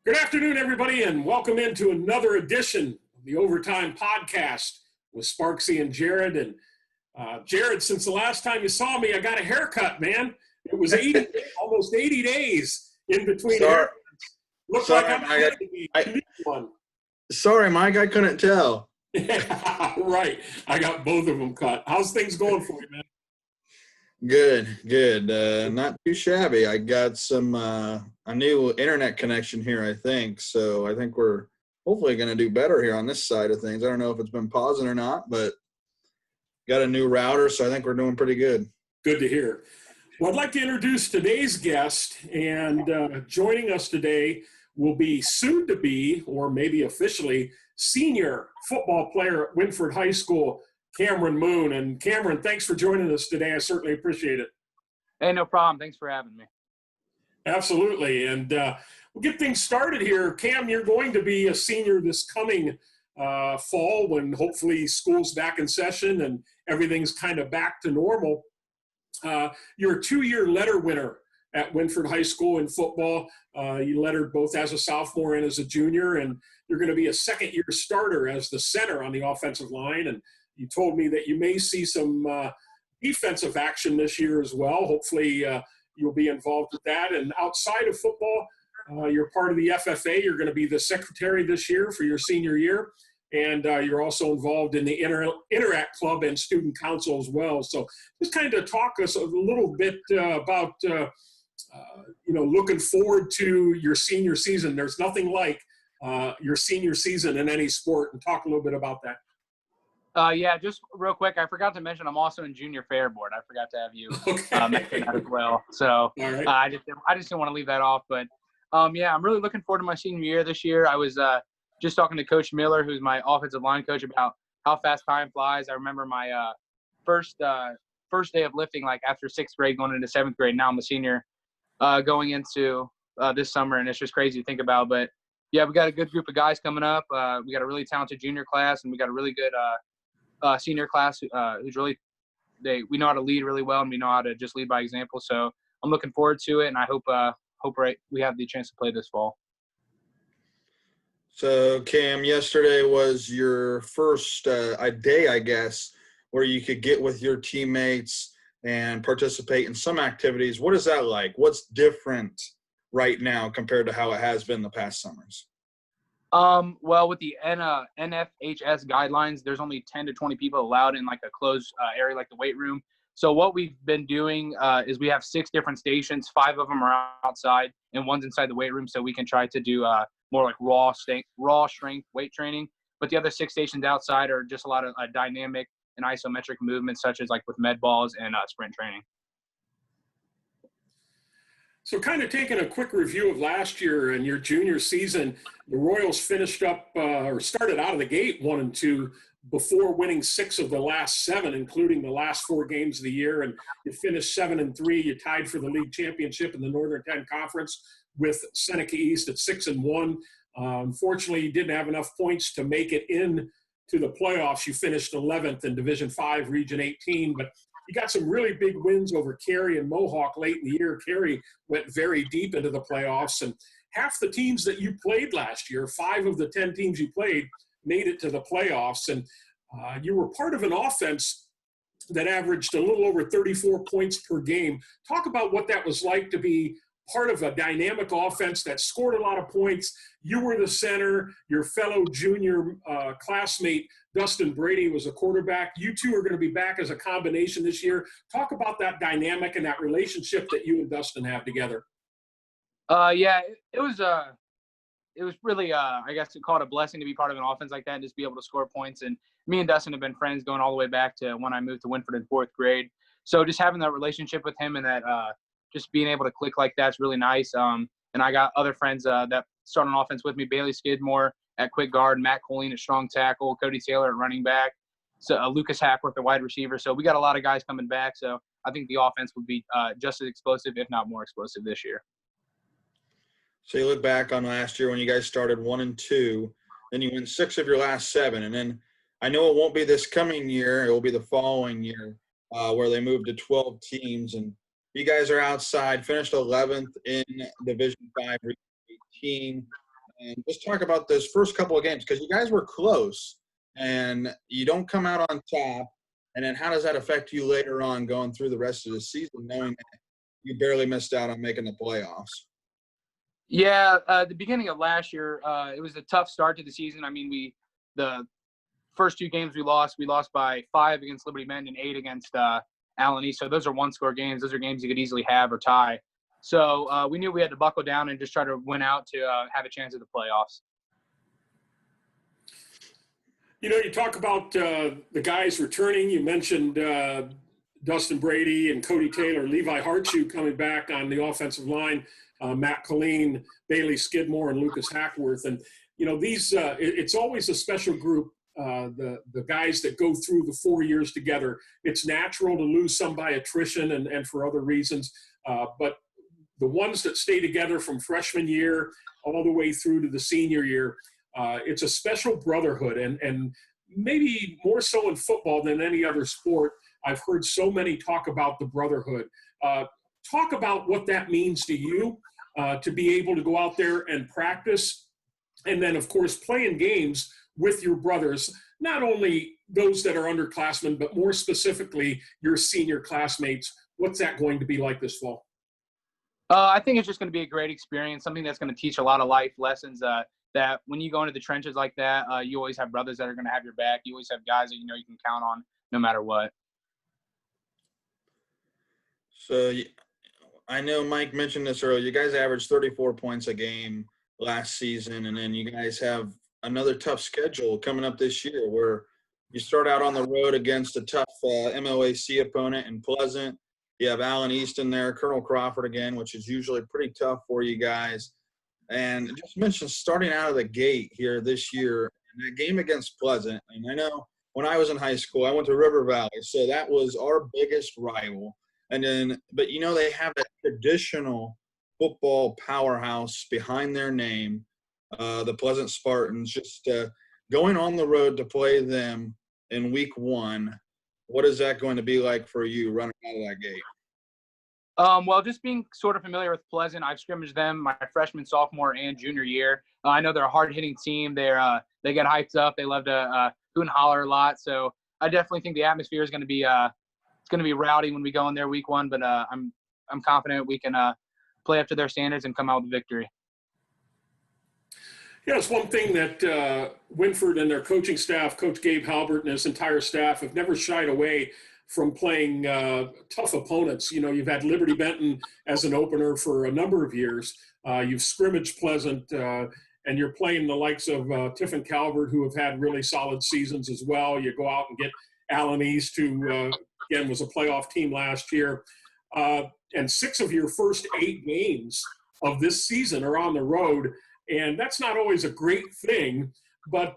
Good afternoon, everybody, and welcome into another edition of the Overtime Podcast with Sparksy and Jared. And Jared, since the last time you saw me, I got a haircut, man. It was almost 80 days in between haircuts. Looks like I'm going to be one. Sorry, Mike, I couldn't tell. Yeah, right. I got both of them cut. How's things going for you, man? Good. Not too shabby. I got a new internet connection here, I think. So I think we're hopefully going to do better here on this side of things. I don't know if it's been pausing or not, but got a new router, so I think we're doing pretty good. Good to hear. Well, I'd like to introduce today's guest, and joining us today will be soon to be, or maybe officially, senior football player at Wynford High School, Cameron Moone. And Cameron, thanks for joining us today. I certainly appreciate it. Hey, no problem. Thanks for having me. Absolutely. And we'll get things started here. Cam, you're going to be a senior this coming fall when hopefully school's back in session and everything's kind of back to normal. You're a 2-year letter winner at Wynford High School in football. You lettered both as a sophomore and as a junior, and you're going to be a second-year starter as the center on the offensive line. And you told me that you may see some defensive action this year as well. Hopefully you'll be involved with that. And outside of football, you're part of the FFA. You're going to be the secretary this year for your senior year. And you're also involved in the Interact Club and Student Council as well. So just kind of talk us a little bit about, looking forward to your senior season. There's nothing like your senior season in any sport, and talk a little bit about that. Yeah, just real quick, I forgot to mention I'm also in junior fair board. I forgot to have you mention that as well. So right. I just didn't want to leave that off. But, yeah, I'm really looking forward to my senior year this year. I was just talking to Coach Miller, who's my offensive line coach, about how fast time flies. I remember my first day of lifting, like after 6th grade going into 7th grade. Now I'm a senior going into this summer, and it's just crazy to think about. But, yeah, we got a good group of guys coming up. We got a really talented junior class, and we we know how to lead really well, and we know how to just lead by example. So I'm looking forward to it, and I hope we have the chance to play this fall. So Cam, yesterday was your first day, I guess, where you could get with your teammates and participate in some activities. What is that like? What's different right now compared to how it has been the past summers? Well, with the NFHS guidelines, there's only 10 to 20 people allowed in like a closed area like the weight room. So what we've been doing is we have 6 different stations. 5 of them are outside and 1's inside the weight room, so we can try to do more like raw strength weight training. But the other 6 stations outside are just a lot of dynamic and isometric movements, such as like with med balls and sprint training. So kind of taking a quick review of last year and your junior season, the Royals finished up or started out of the gate 1-2 before winning 6 of the last 7, including the last 4 games of the year. And you finished 7-3. You tied for the league championship in the Northern 10 Conference with Seneca East at 6-1. Unfortunately, you didn't have enough points to make it in to the playoffs. You finished 11th in Division 5, Region 18, but you got some really big wins over Cary and Mohawk late in the year. Cary went very deep into the playoffs, and half the teams that you played last year, 5 of the 10 teams you played, made it to the playoffs. And you were part of an offense that averaged a little over 34 points per game. Talk about what that was like to be part of a dynamic offense that scored a lot of points. You were the center. Your fellow junior classmate, Dustin Brady, was a quarterback. You two are going to be back as a combination this year. Talk about that dynamic and that relationship that you and Dustin have together. Yeah, it was really, I guess you call it a blessing to be part of an offense like that and just be able to score points. And me and Dustin have been friends going all the way back to when I moved to Wynford in 4th grade. So just having that relationship with him and that just being able to click like that's really nice. And I got other friends that started on offense with me, Bailey Skidmore at quick guard, Matt Colleen at strong tackle, Cody Taylor at running back, so Lucas Hackworth at wide receiver. So we got a lot of guys coming back. So I think the offense would be just as explosive, if not more explosive this year. So you look back on last year when you guys started 1-2, then you win 6 of your last 7. And then I know it won't be this coming year. It will be the following year where they moved to 12 teams. And you guys are outside, finished 11th in Division 5, 18. And just talk about those first couple of games because you guys were close and you don't come out on top. And then how does that affect you later on going through the rest of the season, knowing that you barely missed out on making the playoffs? Yeah, the beginning of last year, it was a tough start to the season. I mean, the first 2 games we lost by 5 against Liberty Men and 8 against Allen East. So those are one-score games. Those are games you could easily have or tie. So we knew we had to buckle down and just try to win out to have a chance at the playoffs. You know, you talk about the guys returning. You mentioned Dustin Brady and Cody Taylor, Levi Hartshoe coming back on the offensive line, Matt Colleen, Bailey Skidmore, and Lucas Hackworth. And, you know, these it's always a special group, the guys that go through the 4 years together. It's natural to lose some by attrition and for other reasons. But the ones that stay together from freshman year all the way through to the senior year, it's a special brotherhood, and maybe more so in football than any other sport. I've heard so many talk about the brotherhood. Talk about what that means to you, to be able to go out there and practice, and then, of course, playing games with your brothers, not only those that are underclassmen, but more specifically your senior classmates. What's that going to be like this fall? I think it's just going to be a great experience, something that's going to teach a lot of life lessons that when you go into the trenches like that, you always have brothers that are going to have your back. You always have guys that you know you can count on no matter what. So I know Mike mentioned this earlier. You guys averaged 34 points a game last season, and then you guys have another tough schedule coming up this year where you start out on the road against a tough MOAC opponent in Pleasant. You have Allen East in there, Colonel Crawford again, which is usually pretty tough for you guys. And just mentioned starting out of the gate here this year, in that game against Pleasant. And I know when I was in high school, I went to River Valley, so that was our biggest rival. And then, but you know, they have that traditional football powerhouse behind their name, the Pleasant Spartans. Just going on the road to play them in week 1. What is that going to be like for you running out of that gate? Well, just being sort of familiar with Pleasant, I've scrimmaged them my freshman, sophomore, and junior year. I know they're a hard-hitting team. They get hyped up. They love to hoot and holler a lot. So I definitely think the atmosphere is going to be it's going to be rowdy when we go in there week 1. But I'm confident we can play up to their standards and come out with a victory. Yeah, it's one thing that Wynford and their coaching staff, Coach Gabe Halbert and his entire staff, have never shied away from playing tough opponents. You know, you've had Liberty Benton as an opener for a number of years. You've scrimmaged Pleasant, and you're playing the likes of Tiffin Calvert, who have had really solid seasons as well. You go out and get Allen East, who, again, was a playoff team last year. And 6 of your first 8 games of this season are on the road. And that's not always a great thing, but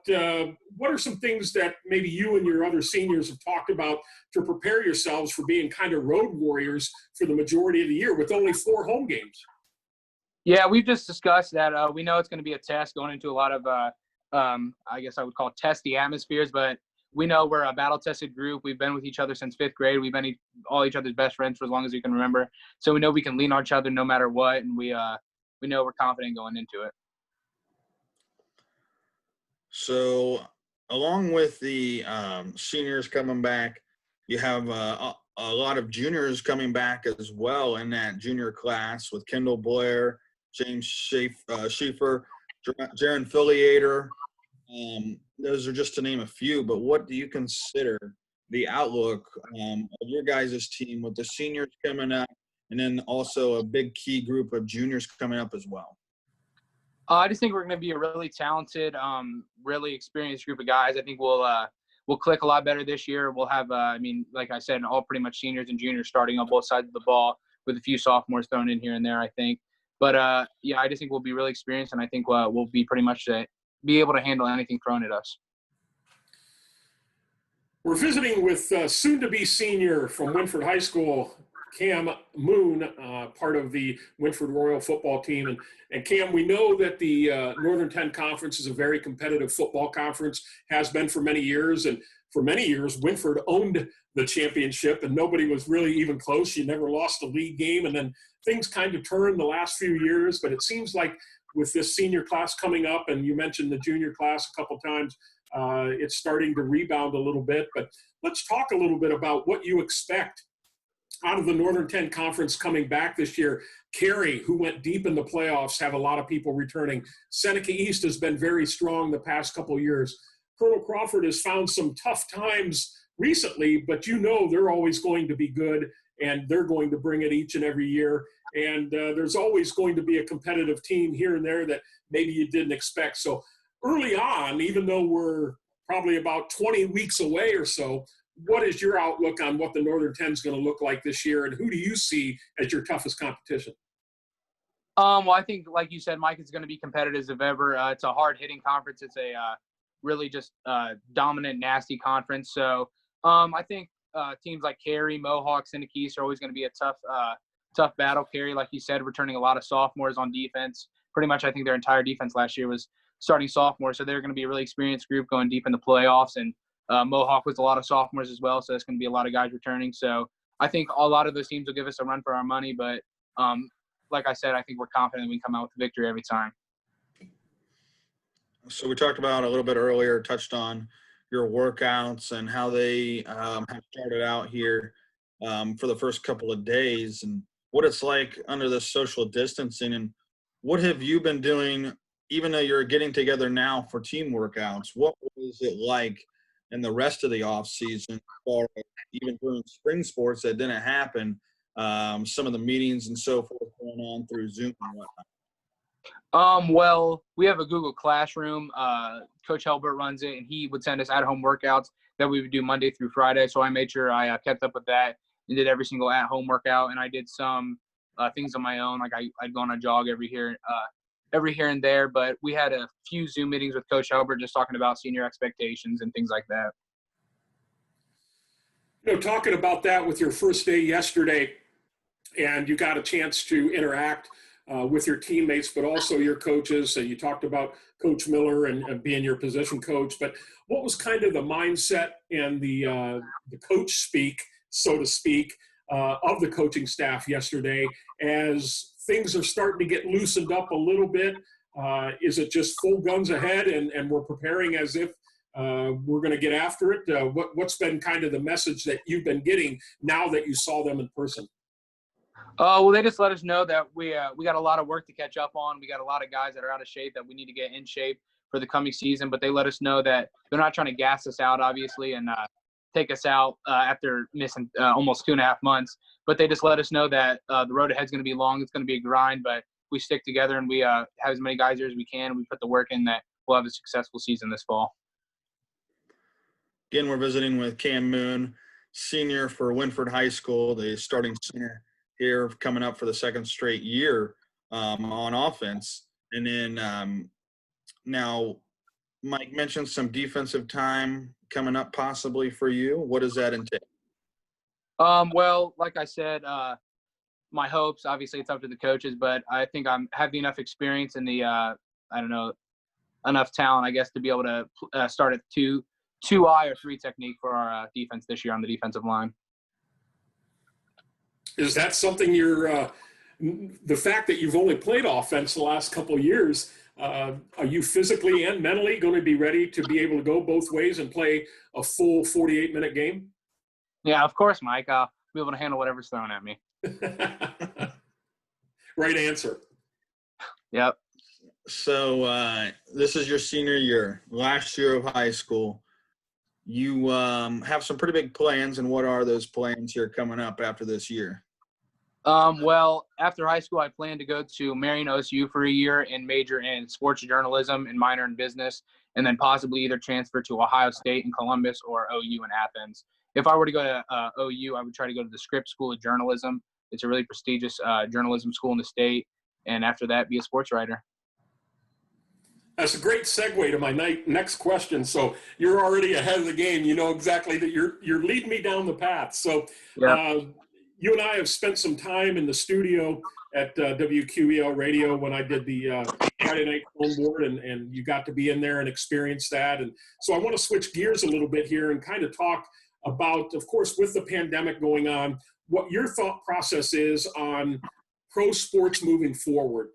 what are some things that maybe you and your other seniors have talked about to prepare yourselves for being kind of road warriors for the majority of the year with only 4 home games? Yeah, we've just discussed that. We know it's going to be a test going into a lot of, I guess I would call it testy atmospheres, but we know we're a battle-tested group. We've been with each other since 5th grade. We've been all each other's best friends for as long as we can remember. So we know we can lean on each other no matter what, and we know we're confident going into it. So along with the seniors coming back, you have a lot of juniors coming back as well in that junior class with Kendall Blair, James Schaefer, Jaron Filiator. Those are just to name a few, but what do you consider the outlook of your guys' team with the seniors coming up and then also a big key group of juniors coming up as well? I just think we're going to be a really talented, really experienced group of guys. I think we'll click a lot better this year. We'll have, like I said, all pretty much seniors and juniors starting on both sides of the ball with a few sophomores thrown in here and there, I think. But, yeah, I just think we'll be really experienced, and I think we'll be pretty much be able to handle anything thrown at us. We're visiting with soon-to-be senior from Wynford High School, Cam Moone, part of the Wynford Royal football team. And Cam, we know that the Northern 10 Conference is a very competitive football conference, has been for many years. And for many years, Wynford owned the championship, and nobody was really even close. You never lost a league game. And then things kind of turned the last few years. But it seems like with this senior class coming up, and you mentioned the junior class a couple times, it's starting to rebound a little bit. But let's talk a little bit about what you expect out of the Northern 10 Conference coming back this year. Cary, who went deep in the playoffs, have a lot of people returning. Seneca East has been very strong the past couple of years. Colonel Crawford has found some tough times recently, but you know they're always going to be good, and they're going to bring it each and every year. And there's always going to be a competitive team here and there that maybe you didn't expect. So early on, even though we're probably about 20 weeks away or so, what is your outlook on what the Northern 10 is going to look like this year, and who do you see as your toughest competition? Well, I think, like you said, Mike, it's going to be competitive as ever. It's a hard-hitting conference. It's a really just dominant, nasty conference. So I think teams like Cary, Mohawk, Seneca East are always going to be a tough battle. Cary, like you said, returning a lot of sophomores on defense. Pretty much, I think their entire defense last year was starting sophomores, so they're going to be a really experienced group going deep in the playoffs. And Mohawk was a lot of sophomores as well, so it's going to be a lot of guys returning. So I think a lot of those teams will give us a run for our money. But like I said, I think we're confident we can come out with a victory every time. So we talked about a little bit earlier, touched on your workouts and how they have started out here for the first couple of days, and what it's like under the social distancing. And what have you been doing, even though you're getting together now for team workouts? What was it like in the rest of the off season, or even during spring sports that didn't happen? Some of the meetings and so forth going on through Zoom and whatnot. Well, we have a Google Classroom. Coach Helbert runs it, and he would send us at-home workouts that we would do Monday through Friday. So I made sure I kept up with that and did every single at-home workout. And I did some things on my own, like I'd go on a jog every here and there. But we had a few Zoom meetings with Coach Helbert just talking about senior expectations and things like that. You know, talking about that with your first day yesterday, and you got a chance to interact with your teammates, but also your coaches. And you talked about Coach Miller and being your position coach. But what was kind of the mindset and the coach speak, so to speak, of the coaching staff yesterday as things are starting to get loosened up a little bit? Is it just full guns ahead and we're preparing as if we're going to get after it? What's been kind of the message that you've been getting now that you saw them in person? Well, they just let us know that we got a lot of work to catch up on. We got a lot of guys that are out of shape that we need to get in shape for the coming season. But they let us know that they're not trying to gas us out, obviously, and take us out after missing almost 2.5 months. But they just let us know that the road ahead is going to be long. It's going to be a grind, but we stick together and we have as many guys here as we can. We put the work in that we'll have a successful season this fall. Again, we're visiting with Cam Moone, senior for Wynford High School, the starting center here coming up for the second straight year on offense. And then now Mike mentioned some defensive time coming up possibly for you. What does that entail? Well, like I said, my hopes, obviously it's up to the coaches, but I think I'm having enough experience in the, enough talent, I guess, to be able to start at 2-eye or 3 technique for our defense this year on the defensive line. Is that something you're the fact that you've only played offense the last couple of years, are you physically and mentally going to be ready to be able to go both ways and play a full 48-minute game? Yeah, of course, Mike. I'll be able to handle whatever's thrown at me. Right answer. Yep. So this is your senior year, last year of high school. You have some pretty big plans, and what are those plans here coming up after this year? Well, after high school, I plan to go to Marion OSU for a year and major in sports journalism and minor in business, and then possibly either transfer to Ohio State in Columbus or OU in Athens. If I were to go to OU, I would try to go to the Scripps School of Journalism. It's a really prestigious journalism school in the state, and after that, be a sports writer. That's a great segue to my next question. So you're already ahead of the game. You know exactly that you're leading me down the path. So, yeah. you and I have spent some time in the studio at WQEL Radio when I did the Friday Night Phone Board, and you got to be in there and experience that. And so I want to switch gears a little bit here and kind of talk about, of course, with the pandemic going on, what your thought process is on pro sports moving forward.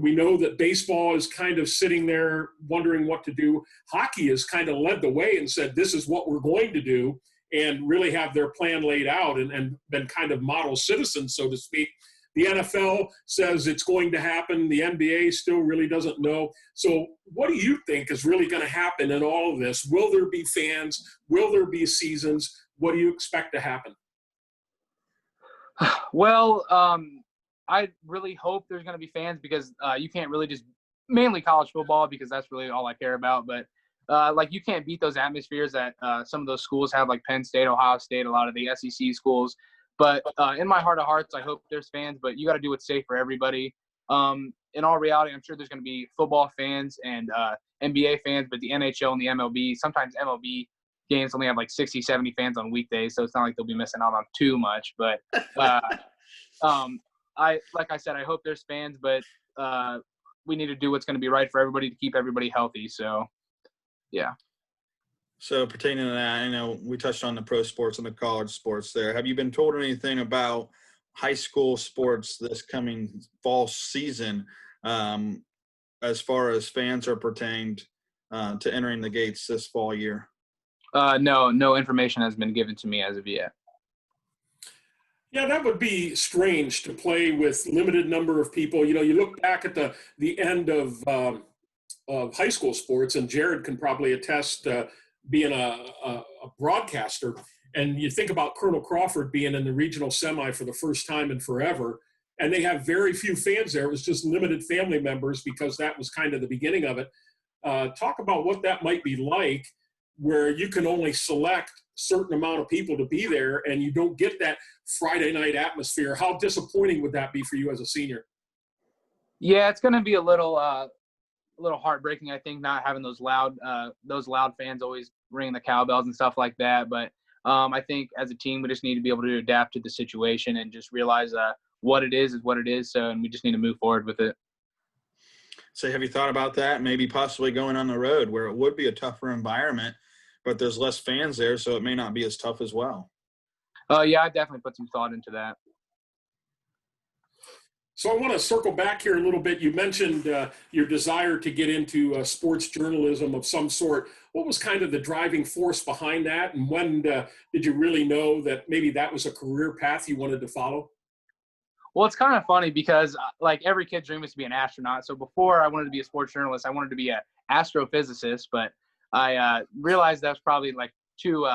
We know that baseball is kind of sitting there wondering what to do. Hockey has kind of led the way and said, this is what we're going to do, and really have their plan laid out and been kind of model citizens, so to speak. The NFL says it's going to happen. The NBA still really doesn't know. So what do you think is really going to happen in all of this? Will there be fans? Will there be seasons? What do you expect to happen? Well, I really hope there's going to be fans because you can't really just – mainly college football because that's really all I care about. But, like, you can't beat those atmospheres that some of those schools have, like Penn State, Ohio State, a lot of the SEC schools. But in my heart of hearts, I hope there's fans, but you got to do what's safe for everybody. In all reality, I'm sure there's going to be football fans and NBA fans, but the NHL and the MLB, sometimes MLB games only have like 60, 70 fans on weekdays, so it's not like they'll be missing out on too much. But like I said, I hope there's fans, but we need to do what's going to be right for everybody to keep everybody healthy. So, yeah. So pertaining to that, I know we touched on the pro sports and the college sports there. Have you been told anything about high school sports this coming fall season as far as fans are pertained to entering the gates this fall year? No information has been given to me as of yet. Yeah, that would be strange to play with limited number of people. You know, you look back at the end of high school sports, and Jared can probably attest being a broadcaster, and you think about Colonel Crawford being in the regional semi for the first time in forever, and they have very few fans there. It was just limited family members because that was kind of the beginning of it. Talk about what that might be like, where you can only select a certain amount of people to be there and you don't get that Friday night atmosphere. How disappointing would that be for you as a senior? Yeah, it's going to be a little heartbreaking, I think, not having those loud fans always ringing the cowbells and stuff like that. But I think as a team, we just need to be able to adapt to the situation and just realize what it is what it is. So, and we just need to move forward with it. So have you thought about that? Maybe possibly going on the road where it would be a tougher environment, but there's less fans there, so it may not be as tough as well. Yeah, I definitely put some thought into that. So I want to circle back here a little bit. You mentioned your desire to get into sports journalism of some sort. What was kind of the driving force behind that? And when did you really know that maybe that was a career path you wanted to follow? Well, it's kind of funny because like every kid's dream is to be an astronaut. So before I wanted to be a sports journalist, I wanted to be an astrophysicist, but I realized that's probably like too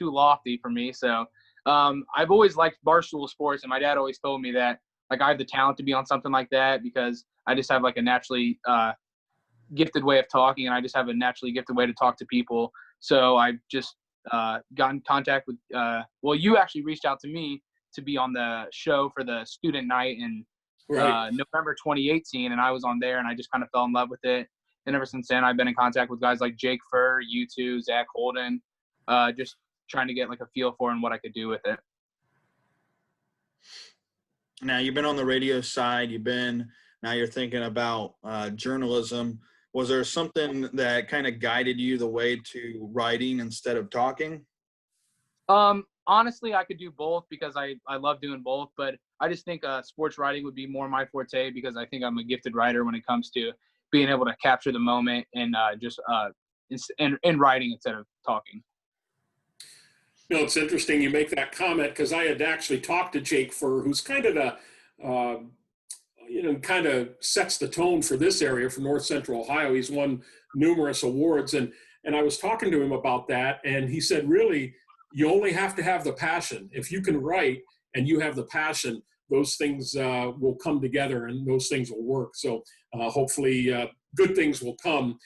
lofty for me. So I've always liked barstool sports, and my dad always told me that like I have the talent to be on something like that because I just have like a naturally gifted way of talking, and I just have a naturally gifted way to talk to people. So I just got in contact with well, you actually reached out to me to be on the show for the student night in November 2018, and I was on there, and I just kind of fell in love with it. And ever since then, I've been in contact with guys like Jake Furr, U2, Zach Holden, just trying to get like a feel for and what I could do with it. Now you've been on the radio side. Now you're thinking about journalism. Was there something that kind of guided you the way to writing instead of talking? Honestly, I could do both because I love doing both, but I just think sports writing would be more my forte because I think I'm a gifted writer when it comes to being able to capture the moment and just in writing instead of talking. You know, it's interesting you make that comment because I had actually talked to Jake Furr, who's kind of kind of sets the tone for this area for North Central Ohio. He's won numerous awards, and I was talking to him about that, and he said, really, you only have to have the passion. If you can write and you have the passion, those things will come together and those things will work. So hopefully good things will come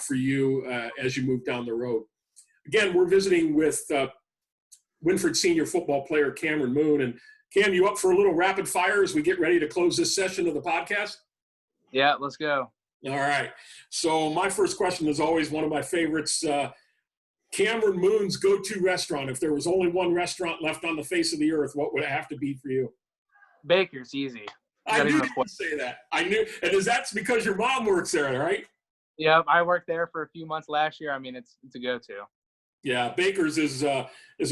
for you as you move down the road. Again, we're visiting with Wynford senior football player Cameron Moone. And Cam, you up for a little rapid fire as we get ready to close this session of the podcast? Yeah, let's go. All right. So my first question is always one of my favorites. Cameron Moone's go-to restaurant. If there was only one restaurant left on the face of the earth, what would it have to be for you? Baker's easy. I knew you would say that. I knew. And that's because your mom works there, right? Yep, I worked there for a few months last year. I mean, it's a go-to. Yeah, Baker's is a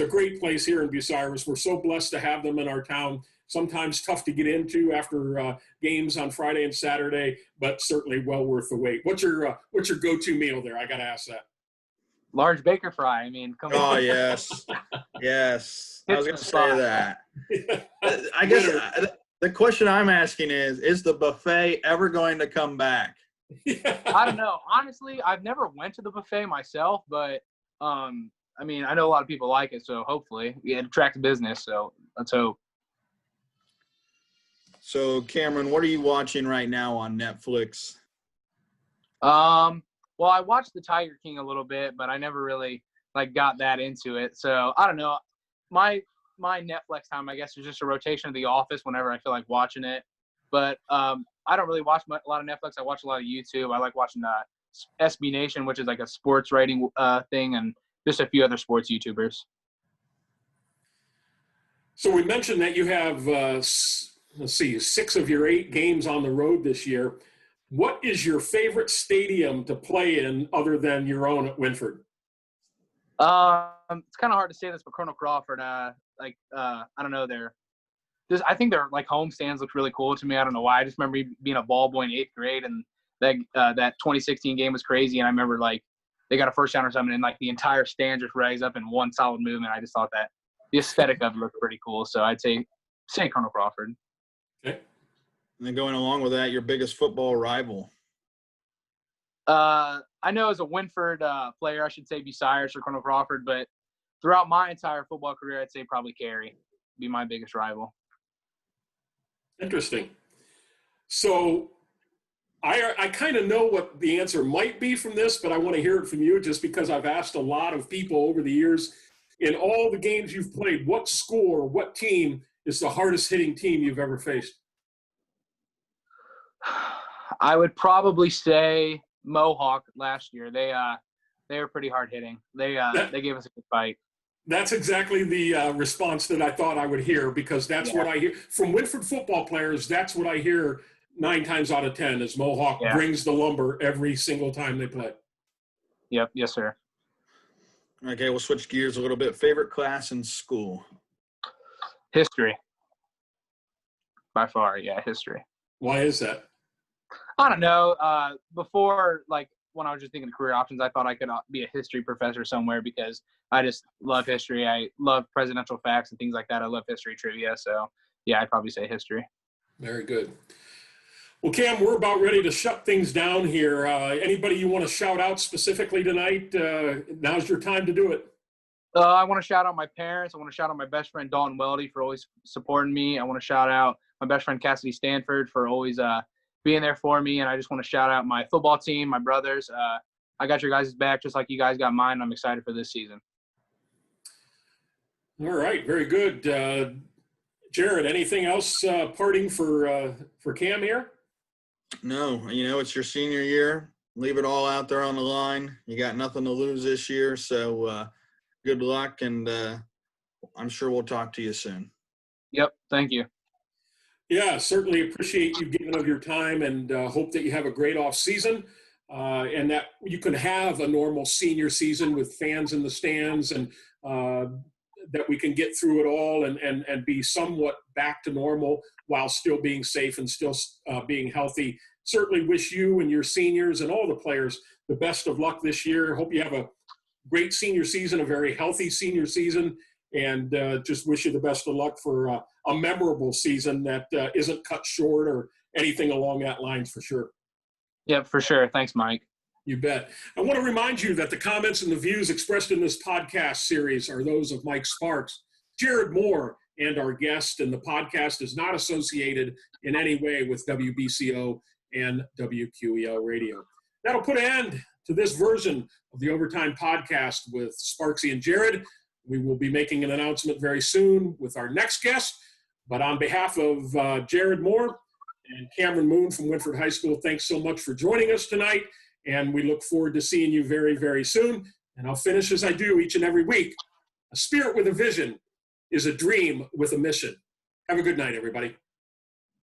great place here in Bucyrus. We're so blessed to have them in our town. Sometimes tough to get into after games on Friday and Saturday, but certainly well worth the wait. What's your go-to meal there? I got to ask that. Large Baker fry. I mean, come on. Oh, yes. Yes. I was going to say that. I guess the question I'm asking is the buffet ever going to come back? I don't know. Honestly, I've never went to the buffet myself, but I mean, I know a lot of people like it, so hopefully it attracts business. So let's hope. So, Cameron, what are you watching right now on Netflix? Well, I watched The Tiger King a little bit, but I never really got that into it. So I don't know. My Netflix time, I guess, is just a rotation of The Office whenever I feel like watching it. But I don't really watch a lot of Netflix. I watch a lot of YouTube. I like watching SB Nation, which is like a sports writing thing, and just a few other sports YouTubers. So we mentioned that you have, 6 of your 8 games on the road this year. What is your favorite stadium to play in other than your own at Wynford? It's kind of hard to say this, but Colonel Crawford, I don't know, I think their home stands look really cool to me. I don't know why. I just remember being a ball boy in 8th grade, and that 2016 game was crazy. And I remember they got a first down or something, and the entire stand just raised up in one solid movement. I just thought that the aesthetic of it looked pretty cool. So I'd say Colonel Crawford. Okay. And then going along with that, your biggest football rival? I know as a Wynford player, I should say Bucyrus or Colonel Crawford, but throughout my entire football career, I'd say probably Cary be my biggest rival. Interesting. So I kind of know what the answer might be from this, but I want to hear it from you just because I've asked a lot of people over the years. In all the games you've played, what school, what team is the hardest hitting team you've ever faced? I would probably say Mohawk last year. They were pretty hard hitting. They gave us a good fight. That's exactly the response that I thought I would hear, because that's what I hear from Wynford football players. That's what I hear 9 times out of 10 is Mohawk brings the lumber every single time they play. Yep. Yes, sir. Okay, we'll switch gears a little bit. Favorite class in school? History. By far, yeah, history. Why is that? I don't know. Before, when I was just thinking of career options, I thought I could be a history professor somewhere because I just love history. I love presidential facts and things like that. I love history trivia. So, yeah, I'd probably say history. Very good. Well, Cam, we're about ready to shut things down here. Anybody you want to shout out specifically tonight? Now's your time to do it. I want to shout out my parents. I want to shout out my best friend, Dalton Weldy, for always supporting me. I want to shout out my best friend, Cassidy Stanford, for always being there for me. And I just want to shout out my football team, my brothers. I got your guys' back just like you guys got mine. I'm excited for this season. All right. Very good. Jared, anything else parting for Cam here? No, it's your senior year. Leave it all out there on the line. You got nothing to lose this year, so good luck, and I'm sure we'll talk to you soon. Yep, thank you. Yeah, certainly appreciate you giving of your time, and hope that you have a great off season, and that you can have a normal senior season with fans in the stands, and that we can get through it all and be somewhat back to normal while still being safe and still being healthy. Certainly wish you and your seniors and all the players the best of luck this year. Hope you have a great senior season, a very healthy senior season, and just wish you the best of luck for a memorable season that isn't cut short or anything along that lines for sure. Yep, for sure. Thanks, Mike. You bet. I want to remind you that the comments and the views expressed in this podcast series are those of Mike Sparks, Jared Moore, and our guest, and the podcast is not associated in any way with WBCO and WQEL Radio. That'll put an end to this version of the Overtime Podcast with Sparksy and Jared. We will be making an announcement very soon with our next guest, but on behalf of Jared Moore and Cameron Moone from Wynford High School, thanks so much for joining us tonight. And we look forward to seeing you very, very soon. And I'll finish as I do each and every week. A spirit with a vision is a dream with a mission. Have a good night, everybody.